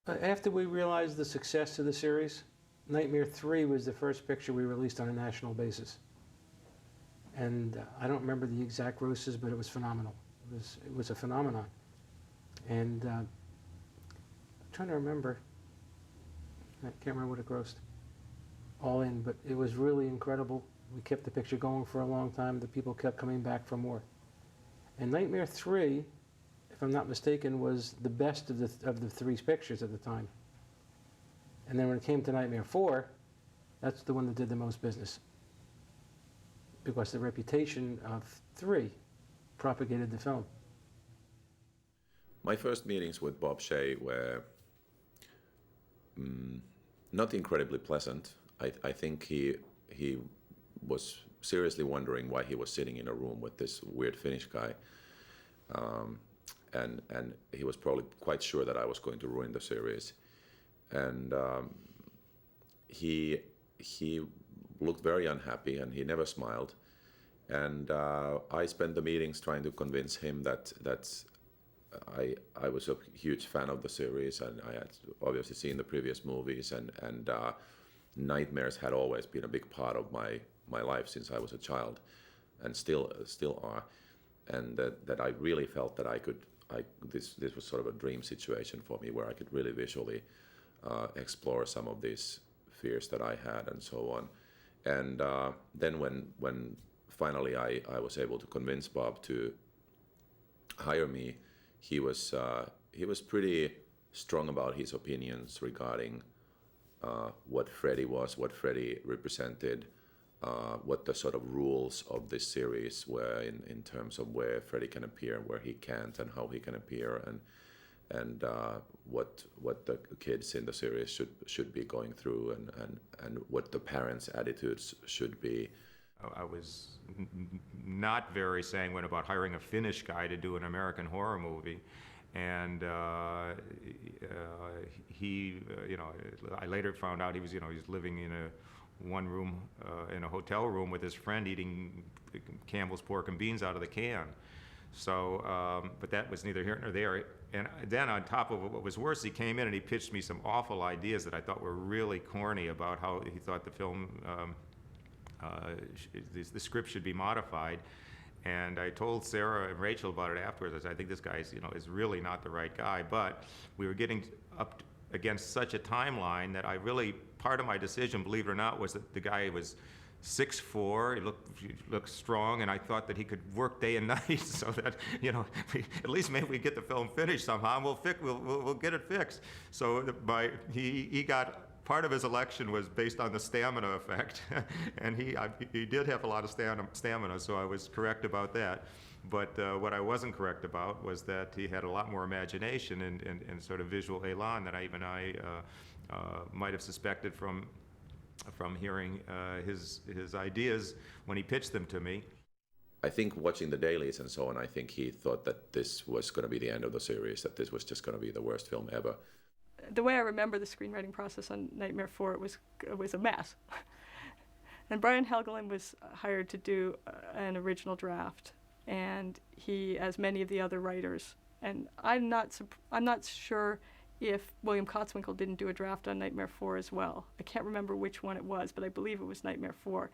After we realized the success of the series, Nightmare 3 was the first picture we released on a national basis. And I don't remember the exact grosses, but it was phenomenal. It was a phenomenon. And I'm trying to remember, I can't remember what it grossed all in, but it was really incredible. We kept the picture going for a long time. The people kept coming back for more. And Nightmare 3, if I'm not mistaken, was the best of the three pictures at the time. And then when it came to Nightmare 4, that's the one that did the most business, because the reputation of 3 propagated the film. My first meetings with Bob Shaye were not incredibly pleasant. I think he was seriously wondering why he was sitting in a room with this weird Finnish guy. And he was probably quite sure that I was going to ruin the series. And he looked very unhappy, and he never smiled. And I spent the meetings trying to convince him that I was a huge fan of the series, and I had obviously seen the previous movies, and nightmares had always been a big part of my life since I was a child, and still are. And that I really felt that this was sort of a dream situation for me, where I could really visually explore some of these fears that I had and so on. And then when finally I was able to convince Bob to hire me, he was pretty strong about his opinions regarding what Freddy was, what Freddy represented, what the sort of rules of this series were in terms of where Freddy can appear and where he can't, and how he can appear, and what the kids in the series should be going through, and what the parents' attitudes should be. I was not very sanguine about hiring a Finnish guy to do an American horror movie, and I later found out he was living in a one room in a hotel room with his friend, eating Campbell's pork and beans out of the can. So, but that was neither here nor there. And then on top of it, what was worse, he came in and he pitched me some awful ideas that I thought were really corny about how he thought the film, the script should be modified. And I told Sarah and Rachel about it afterwards. I said, I think this guy is really not the right guy. But we were getting up against such a timeline that part of my decision, believe it or not, was that the guy was 6'4", he looked strong, and I thought that he could work day and night, so that at least maybe we get the film finished somehow, and we'll get it fixed. So he got part of his election was based on the stamina effect, and he did have a lot of stamina, so I was correct about that. But what I wasn't correct about was that he had a lot more imagination and sort of visual elan that I might have suspected from hearing his ideas when he pitched them to me. I think watching the dailies and so on, I think he thought that this was going to be the end of the series, that this was just going to be the worst film ever. The way I remember the screenwriting process on Nightmare 4, it was a mess. And Brian Helgeland was hired to do an original draft, and he, as many of the other writers, and I'm not sure if William Kotzwinkle didn't do a draft on Nightmare 4 as well. I can't remember which one it was, but I believe it was Nightmare 4.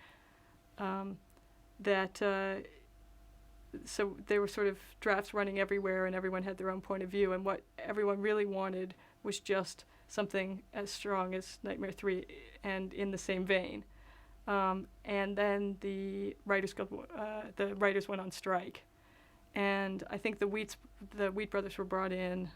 So there were sort of drafts running everywhere, and everyone had their own point of view, and what everyone really wanted was just something as strong as Nightmare 3 and in the same vein. And then the writers went on strike, and I think the Wheat brothers were brought in,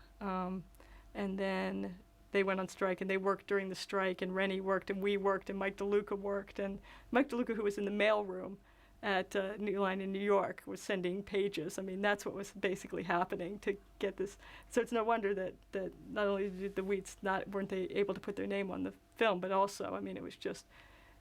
and then they went on strike, and they worked during the strike, and Rennie worked, and we worked, and Mike DeLuca worked, and Mike DeLuca, who was in the mailroom at New Line in New York, was sending pages. I mean, that's what was basically happening to get this. So it's no wonder that not only did the Wheats weren't they able to put their name on the film, but also, I mean, it was just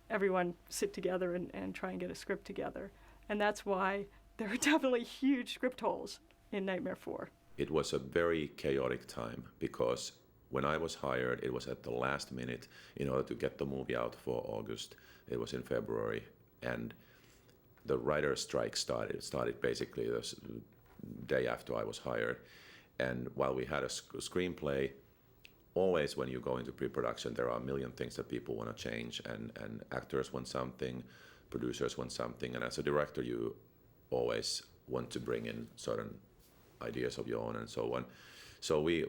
everyone sit together and try and get a script together. And that's why there are definitely huge script holes in Nightmare 4. It was a very chaotic time, because when I was hired, it was at the last minute in order to get the movie out for August. It was in February, and the writer's strike started basically the day after I was hired. And while we had a screenplay, always when you go into pre-production, there are a million things that people want to change, and actors want something, producers want something, and as a director, you always want to bring in certain ideas of your own and so on. So we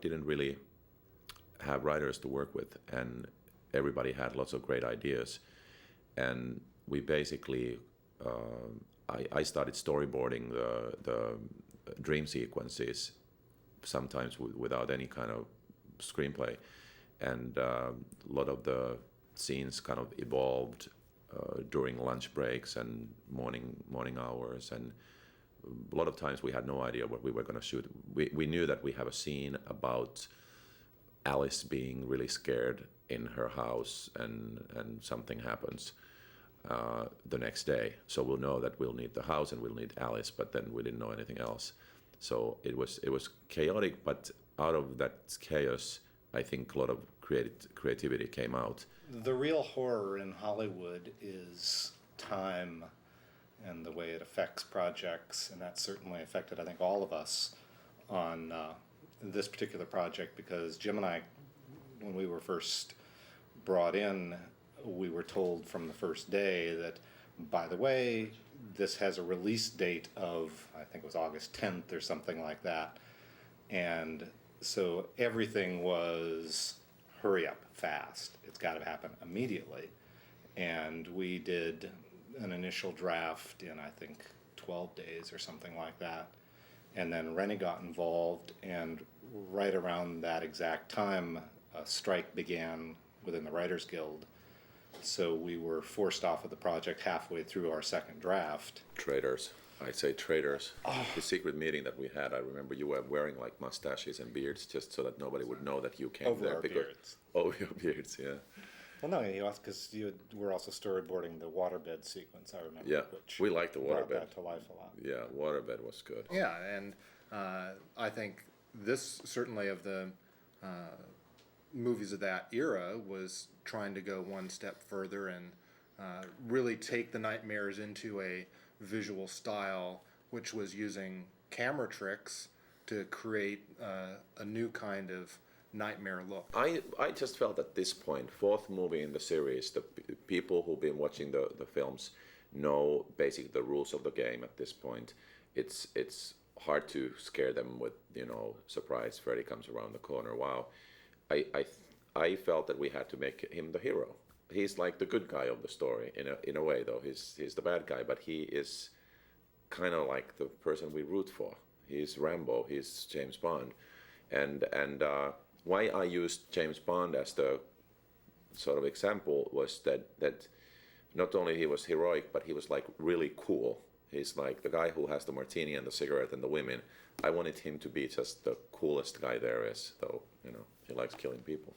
didn't really have writers to work with, and everybody had lots of great ideas, and we basically I started storyboarding the dream sequences, sometimes without any kind of screenplay, and a lot of the scenes kind of evolved during lunch breaks and morning hours, and a lot of times we had no idea what we were going to shoot. We knew that we have a scene about Alice being really scared in her house, and something happens the next day. So we'll know that we'll need the house and we'll need Alice, but then we didn't know anything else. So it was chaotic, but out of that chaos, I think a lot of creativity came out. The real horror in Hollywood is time and the way it affects projects, and that certainly affected, I think, all of us on this particular project, because Jim and I, when we were first brought in, we were told from the first day that, by the way, this has a release date of, I think it was August 10th or something like that. And so everything was hurry up, fast. It's got to happen immediately. And we did an initial draft in, I think, 12 days or something like that. And then Rennie got involved, and right around that exact time, a strike began within the Writers Guild. So we were forced off of the project halfway through our second draft. Traitors. I'd say traitors. The secret meeting that we had, I remember you were wearing like mustaches and beards just so that nobody would know that you came Over there. our beards. Over your beards, yeah. Well, no, because you were also storyboarding the waterbed sequence, I remember. Yeah, which we liked the brought waterbed. that to life a lot. Yeah, waterbed was good. Yeah, and I think this certainly of the movies of that era was trying to go one step further and really take the nightmares into a visual style, which was using camera tricks to create a new kind of nightmare look. I just felt at this point, fourth movie in the series, the people who've been watching the films know basically the rules of the game at this point. It's hard to scare them with, surprise, Freddy comes around the corner, wow. I felt that we had to make him the hero. He's like the good guy of the story in a way, though. He's the bad guy, but he is kind of like the person we root for. He's Rambo, he's James Bond. And why I used James Bond as the sort of example was that not only he was heroic, but he was like really cool. He's like the guy who has the martini and the cigarette and the women. I wanted him to be just the coolest guy there is, though, he likes killing people.